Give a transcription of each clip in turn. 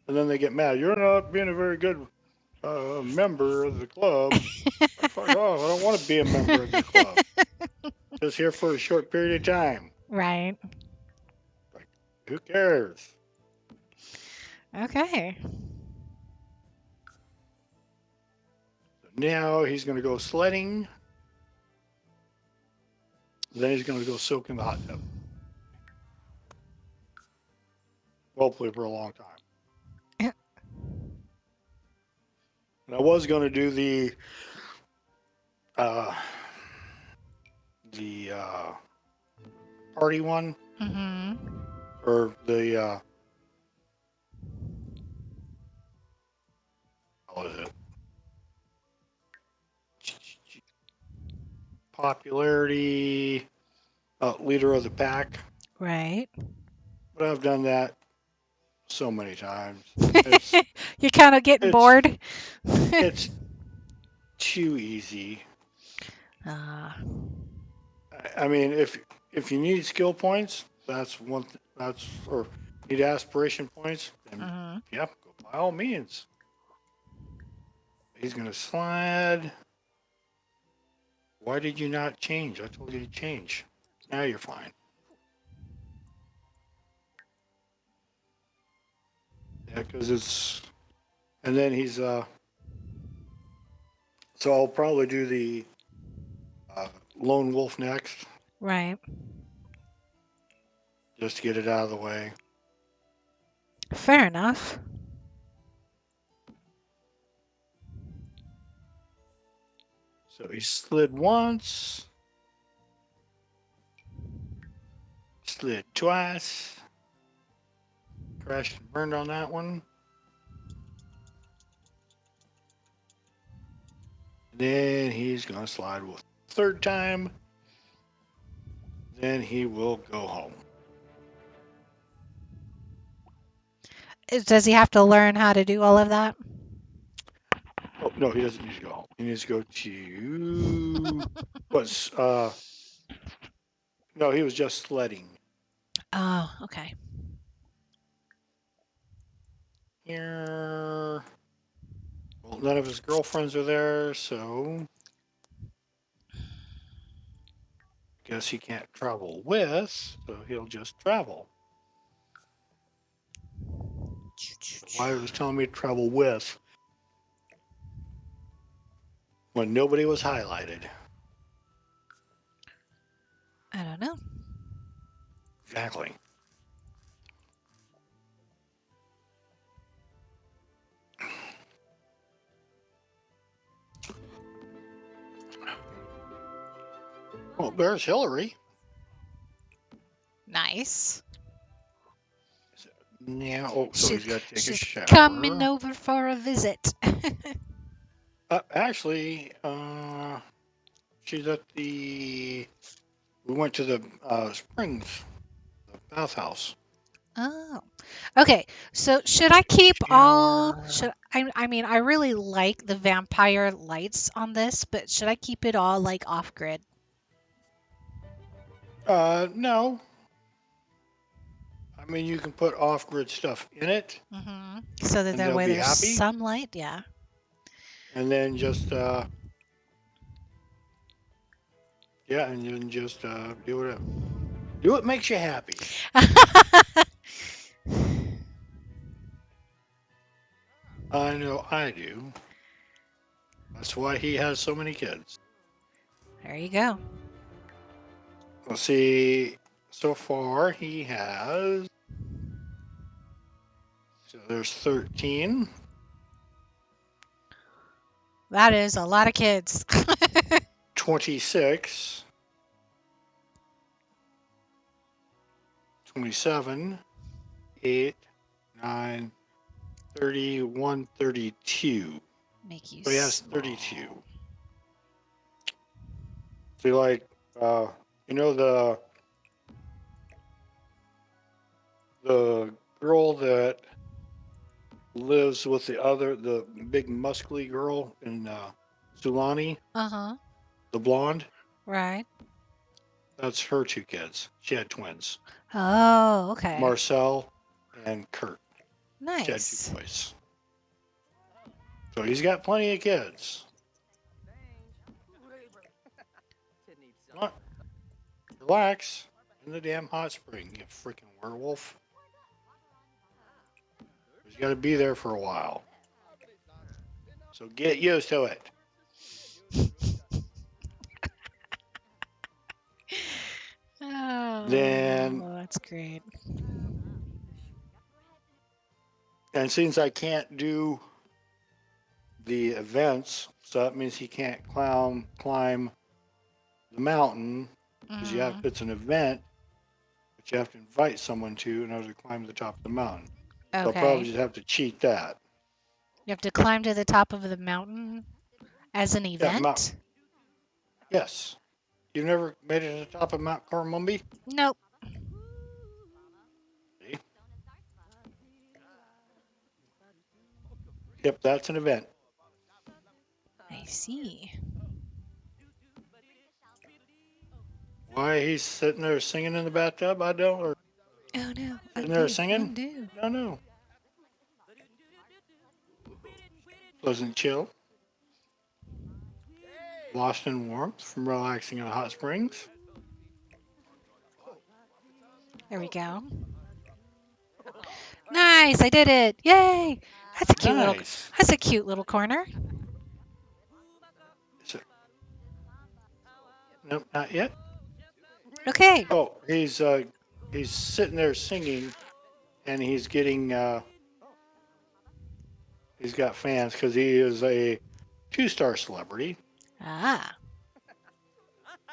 and then they get mad. You're not being a very good member of the club. Like, fuck off! I don't want to be a member of your club. Just here for a short period of time. Right. Like, who cares? Okay. So now he's going to go sledding. Then he's going to go soak in the hot tub. Hopefully for a long time. And I was going to do uh, the party one Mm-hmm. or the what is it? Popularity leader of the pack. Right. But I've done that so many times. It's You're kind of getting it's bored. it's too easy. uh, I mean, if you need skill points, that's one. That's or need aspiration points, then mhm. yeah, go by all means. He's gonna slide. Why did you not change? I told you to change. Now you're fine. Yeah, because it's and then he's So I'll probably do the lone wolf next, Right. just to get it out of the way. Fair enough. So he slid once, slid twice, crashed and burned on that one. Then he's gonna slide with third time. Then he will go home. Does he have to learn how to do all of that? Oh no, he doesn't need to go home. He needs to go to what's no, he was just sledding. Oh, okay. Here, well, none of his girlfriends are there, so guess he can't travel with, so he'll just travel. Why was telling me to travel with when nobody was highlighted? I don't know. Exactly. Well, there's Hillary. Nice. Yeah. Oh, so She's he's got to take a she's coming shower. over for a visit. Actually, she's at the. We went to the Springs, the bathhouse. Oh. Okay. So should I keep all Shower. should I mean I really like the vampire lights on this, but should I keep it all like off grid? No. I mean, you can put off-grid stuff in it, So that and that they'll way be there's happy. sunlight, yeah. And then just yeah, and then just do whatever. Do what makes you happy. I know I do. That's why he has so many kids. There you go. Let's see. So far, he has. So there's 13, That is a lot of kids. 26, 27, 8, 9, 31, 32. Make you So he has small. 32. So like, uh, you know the girl that lives with the big muscly girl in Sulani, Uh-huh. the blonde. Right. That's her two kids. She had twins, Oh, okay. Marcel and Kurt. She had 2 Nice. boys. So he's got plenty of kids. What? Relax. In the damn hot spring, you freaking werewolf. You got to be there for a while. So get used to it. Oh, Then, that's great. and since I can't do the events, so that means he can't climb the mountain because Mhm. it's an event, but you have to invite someone to in order to climb to the top of the mountain. So I'll probably Okay. just have to cheat that. You have to climb to the top of the mountain as an Yeah, event? yes. You've never made it to the top of Mount Cormumbi? Nope. See? Yep, that's an event. I see. Why he's sitting there singing in the bathtub? I don't. Or Oh no. sitting there Undo. singing? Undo. I don't know. Pleasant chill. Lost in warmth from relaxing in the hot springs. There we go. Nice. I did it. Yay. That's a cute little. Nice. That's a cute little corner. So, nope, not yet. Okay. Oh, he's sitting there singing, and he's getting he's got fans because he is a 2-star celebrity. Ah.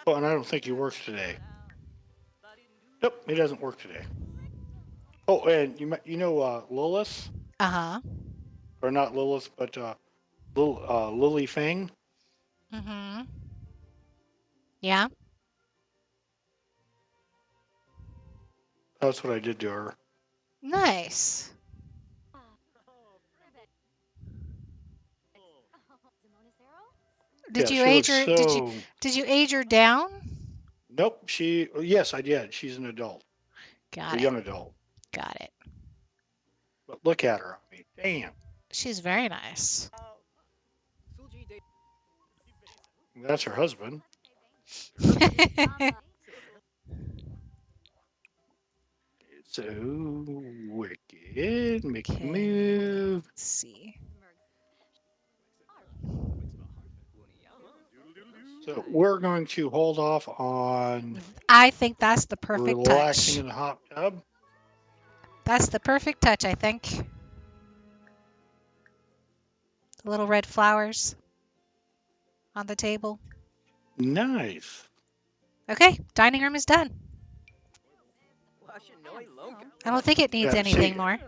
Oh, and I don't think he works today. Nope, he doesn't work today. Oh, and you know Lilith, Uh-huh. or not Lilith, but Lily Fang. Mm-hmm. Yeah. That's what I did to her. Nice. Did Yeah, you she age looks her? so. Did you age her down? Nope, yes, I did. She's an adult, Got a it. young adult. Got it. But look at her. I mean, damn. She's very nice. That's her husband. So wicked. Make a Okay. move. Let's see. So we're going to hold off on I think that's the perfect relaxing touch. in the hot tub. That's the perfect touch, I think. The little red flowers on the table. Nice. Okay, dining room is done. I don't think it needs Yeah, anything more.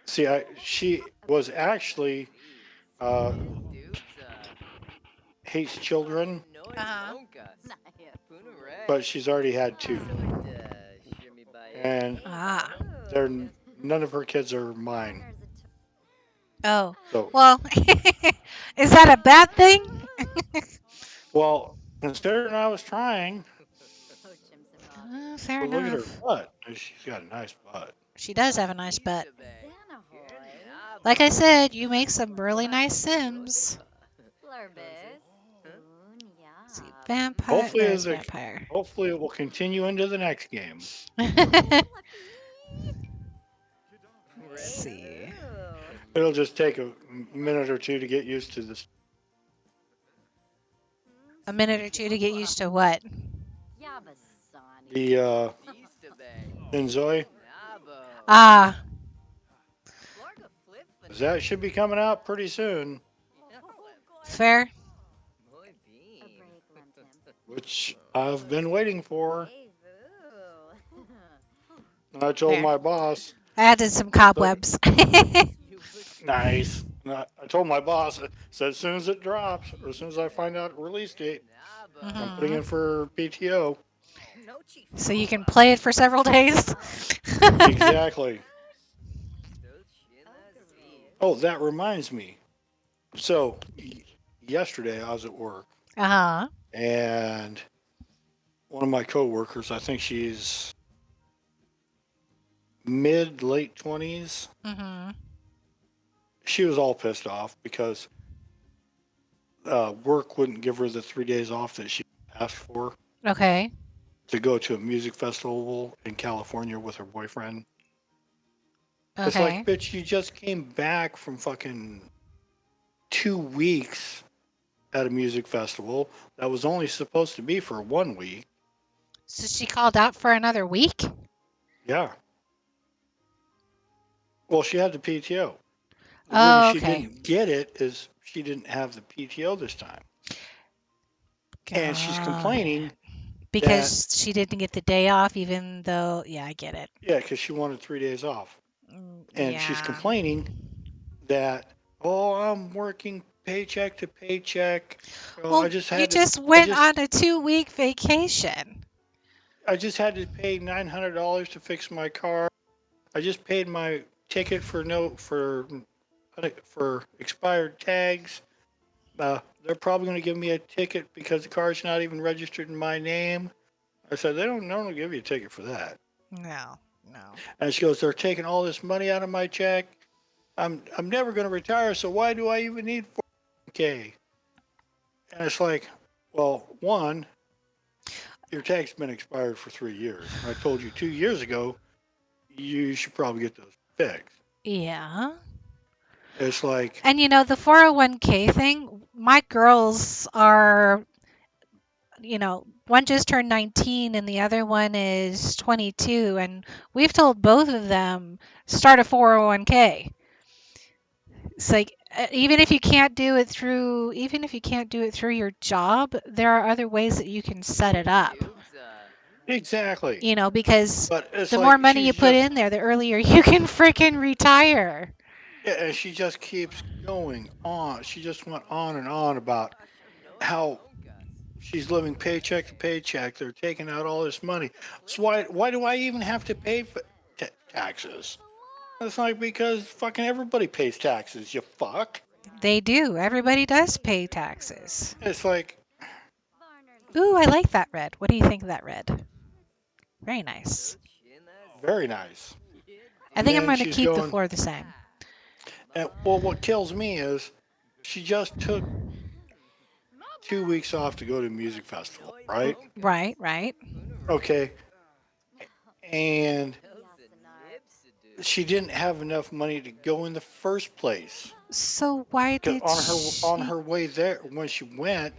she was actually hates children, Uh-huh. but she's already had 2, and Ah. none of her kids are mine. Oh. So, Well, is that a bad thing? well, considering I was trying, Fair but look at her enough. butt. She's got a nice butt. She does have a nice butt. Like I said, you make some really nice Sims. Let's see, vampire. Hopefully, There's vampire. hopefully it will continue into the next game. Let's see. It'll just take a minute or 2 to get used to this. A minute or 2 to get used to what? The Enzoy. Ah, That should be coming out pretty soon, fair. which I've been waiting for. I told There. my boss. I added some cobwebs. Nice. I told my boss, said as soon as it drops, or as soon as I find out release date, I'm putting in for PTO. So you can play it for several days. Exactly. Oh, that reminds me. So, yesterday I was at work, Uh-huh. and one of my coworkers, I think she's mid-late 20s. Mm-hmm. She was all pissed off because work wouldn't give her the 3 days off that she asked for Okay. to go to a music festival in California with her boyfriend. It's like, Okay. bitch, you just came back from fucking 2 weeks at a music festival that was only supposed to be for 1 week. So she called out for another week? Yeah. Well, she had the PTO. The reason Oh, she okay. didn't get it is she didn't have the PTO this time. And she's Got complaining it. that, Because she didn't get the day off, even though, yeah, I get it. yeah, because she wanted 3 days off. And she's Yeah. complaining that, oh, I'm working paycheck to paycheck. Well, you just I went just, on a 2-week vacation. I just had to pay $900 to fix my car. I just paid my ticket for expired tags. They're probably going to give me a ticket because the car's not even registered in my name. I said, they don't normally give you a ticket for that. No, no. And she goes, they're taking all this money out of my check. I'm never going to retire, so why do I even need 4K? And it's like, well, one, your tag's been expired for 3 years. And I told you 2 years ago, you should probably get those fixed. Yeah. It's like, And the 401k thing, my girls are, one just turned 19 and the other one is 22. And we've told both of them start a 401k. It's like, even if you can't do it through your job, there are other ways that you can set it up. exactly. Because But it's the more like, money you put in there, the earlier you can freaking retire. yeah, and she just keeps going on. She just went on and on about how she's living paycheck to paycheck. They're taking out all this money. So why do I even have to pay for taxes? It's like, because fucking everybody pays taxes, you fuck. They do. Everybody does pay taxes. It's like, Ooh, I like that red. What do you think of that red? Very nice. very nice. I And think I'm then going to she's keep the going, floor the same. and well, what kills me is she just took 2 weeks off to go to a music festival, right? Right, right. Okay. And she didn't have enough money to go in the first place. So why 'Cause did on she? her way there, when she went,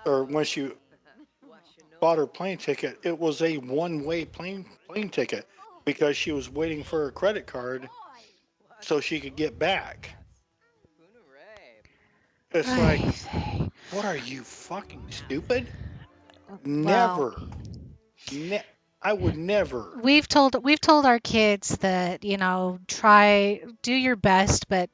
or when she bought her plane ticket, it was a one-way plane ticket because she was waiting for her credit card so she could get back. It's like, Ay, what are you, fucking stupid? well, Never. Ne- I would never. we've told our kids that try do your best, but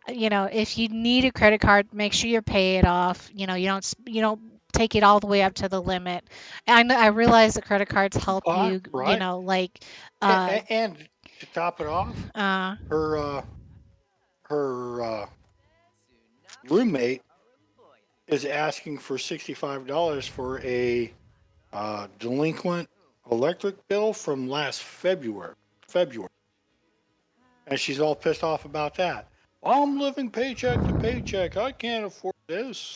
if you need a credit card, make sure you pay it off. You don't take it all the way up to the limit. And I realize that credit cards help you, Right? like uh And to top it off, uh her her roommate is asking for $65 for a delinquent electric bill from last February, and she's all pissed off about that. I'm living paycheck to paycheck. I can't afford this.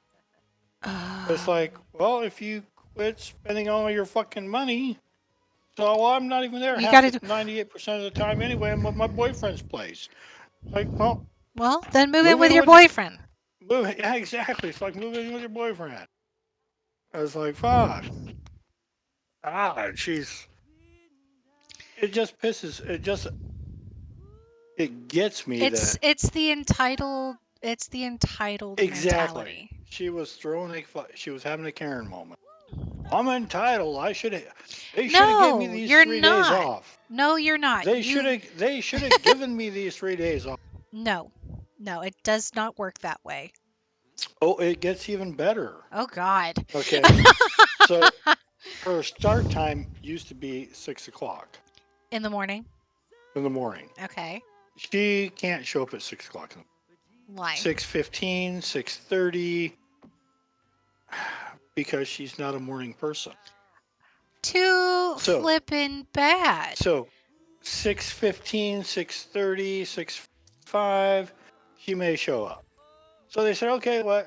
It's like, well, if you quit spending all your fucking money, so I'm not even there you got half to the do 98% of the time anyway. I'm at my boyfriend's place. Like, well, well, then move in move with in your with your boyfriend. yeah, exactly. It's like moving in with your boyfriend. I was like, fuck. She's. It just pisses. It gets me It's that it's the entitled exactly. mentality. She was she was having a Karen moment. I'm entitled. They should have given me No, these you're 3 days not. off. No, you're not. They should have given me these 3 days off. No. No, it does not work that way. Oh, it gets even better. Oh God. Okay, so her start time used to be 6 o'clock In the morning. in the morning. Okay. She can't show up at 6 o'clock. Why? 6:15, 6:30, because she's not a morning person. Too So flippin' bad. so 6:15, 6:30, 6:05, she may show up. So they said, okay, well,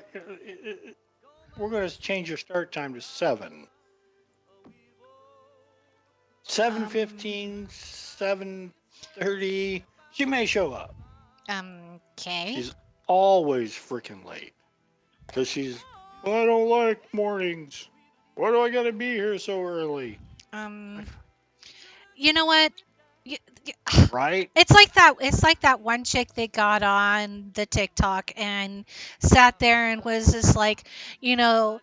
we're going to change your start time to 7. 7:15, 7:30, she may show up. Okay. She's always freaking late. Because well, I don't like mornings. Why do I got to be here so early? You know what? Right? It's like that. It's like that one chick that got on the TikTok and sat there and was just like, you know,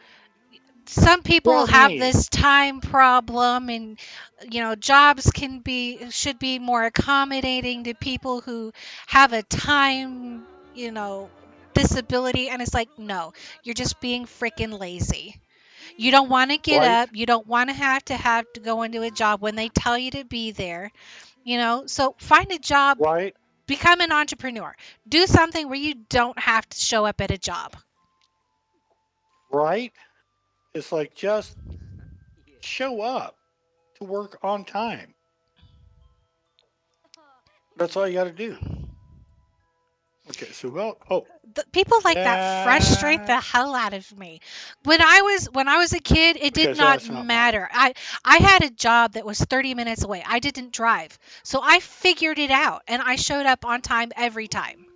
some people Well, have me. this time problem, and jobs should be more accommodating to people who have a time, disability. And it's like, no, you're just being freaking lazy. You don't want to get Right? up. You don't want to have to go into a job when they tell you to be there. So find a job, Right? become an entrepreneur, do something where you don't have to show up at a job. Right? It's like just show up to work on time. That's all you got to do. Okay, so People like that frustrate yeah. the hell out of me. When I was a kid, it did Okay, so not that's not mine. matter. I had a job that was 30 minutes away. I didn't drive. So I figured it out and I showed up on time every time.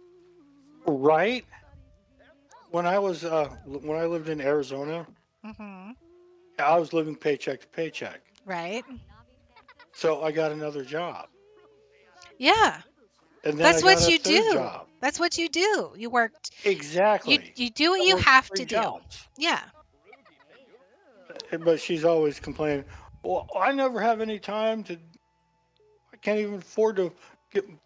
Right? When I lived in Arizona, Mhm. I was living paycheck to paycheck. Right? So I got another job. Yeah. And then I That's got what a you third do. job. That's what you do. You worked Exactly. you do what I you worked have 3 to do. jobs. Yeah. But she's always complaining, well, I never have any time I can't even afford to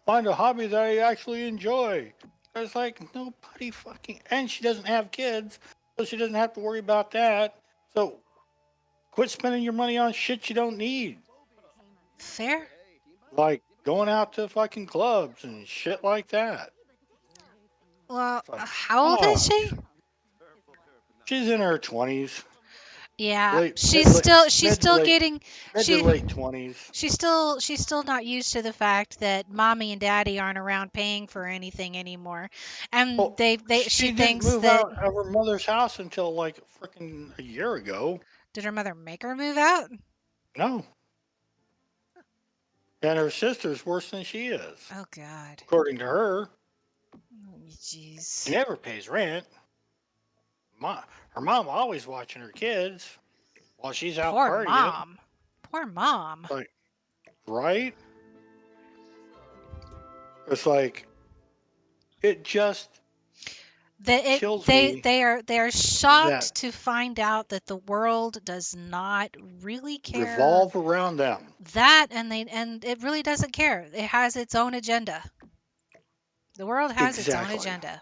find a hobby that I actually enjoy. I was like, nobody fucking, and she doesn't have kids, so she doesn't have to worry about that. So quit spending your money on shit you don't need. Fair. Like going out to fucking clubs and shit like that. Well, It's like, how come old is on. she? She's in her 20s. Yeah, Late, she's still she's mid to still late, getting mid to she late 20s. she's still not used to the fact that mommy and daddy aren't around paying for anything anymore. And Well, she she didn't thinks move that out of her mother's house until like freaking a year ago. did her mother make her move out? No. And her sister's worse than she is. Oh God. According to her, Oh, she jeez. never pays rent. Her mom always watching her kids while she's out Poor partying. mom. Poor mom. Like, right? It's like, it just kills me They are that shocked to find out that the world does not really care. revolve around them. That and it really doesn't care. It has its own agenda. The world has its own Exactly. agenda.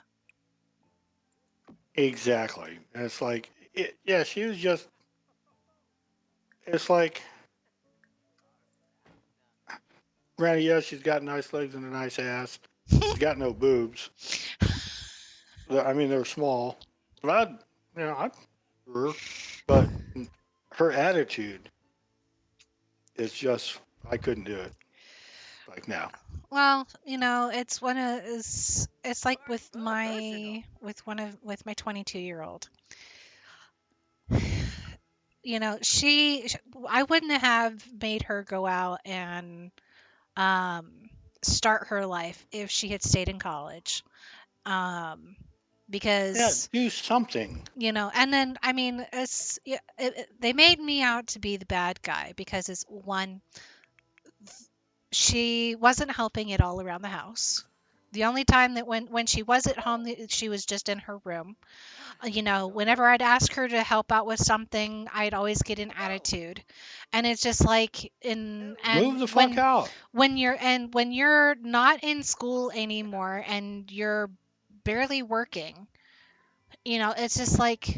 Exactly. And it's like, yeah, she was just, it's like, granted, yes, she's got nice legs and a nice ass. She's got no boobs. I mean, they're small. But I'd her. But her attitude is just, I couldn't do it. Like, no. Well, it's like with my 22-year-old. I wouldn't have made her go out and um start her life if she had stayed in college. Um Yeah, because do something. and then I mean they made me out to be the bad guy because it's one, she wasn't helping at all around the house. The only time that when she was at home, she was just in her room. Whenever I'd ask her to help out with something, I'd always get an attitude. And it's just like Move the fuck out. when you're not in school anymore and you're barely working, it's just like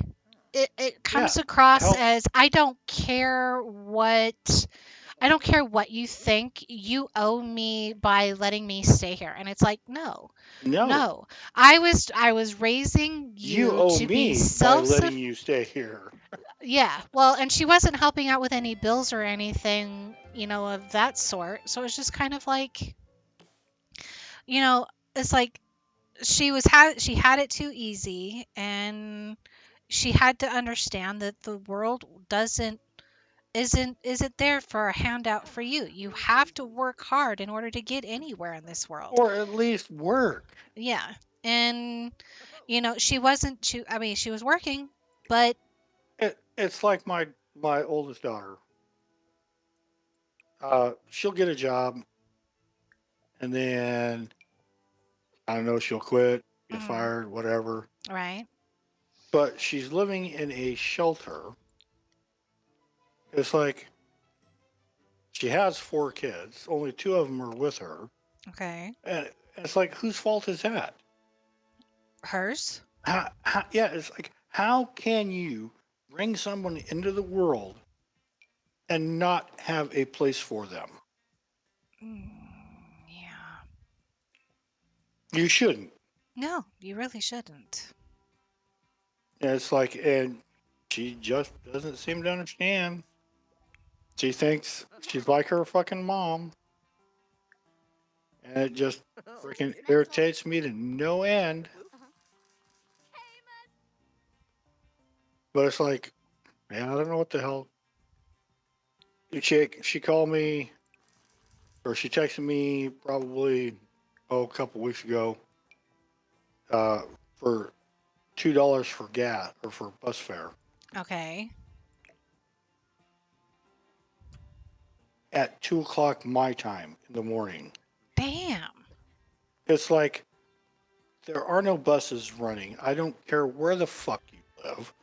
it comes Yeah. across Help. as I don't care what you think. You owe me by letting me stay here. And it's like, no. No. No. I was raising You you owe to be me by letting you stay here. Yeah. Well, and she wasn't helping out with any bills or anything of that sort. So it's just kind of like, you know, it's like she had it too easy, and she had to understand that the world doesn't isn't there for a handout for you. You have to work hard in order to get anywhere in this world. Or at least work. Yeah. And she wasn't she I mean, she was working, but It's like my oldest daughter. She'll get a job, and then I don't know, she'll quit, get mhm, fired, whatever. right. But she's living in a shelter. It's like she has 4 kids. Only 2 of them are with her, Okay. and it's like, whose fault is that? Hers? Yeah, it's like, how can you bring someone into the world and not have a place for them? Mm, yeah. You shouldn't. No, you really shouldn't. And it's like, and she just doesn't seem to understand. She thinks she's like her fucking mom, and it just freaking irritates me to no end. But it's like, man, I don't know what the hell. She called me, or she texted me probably a couple weeks ago, for $2 for gas or for bus fare Okay. at 2 o'clock my time in the morning. Damn. It's like, there are no buses running. I don't care where the fuck you live.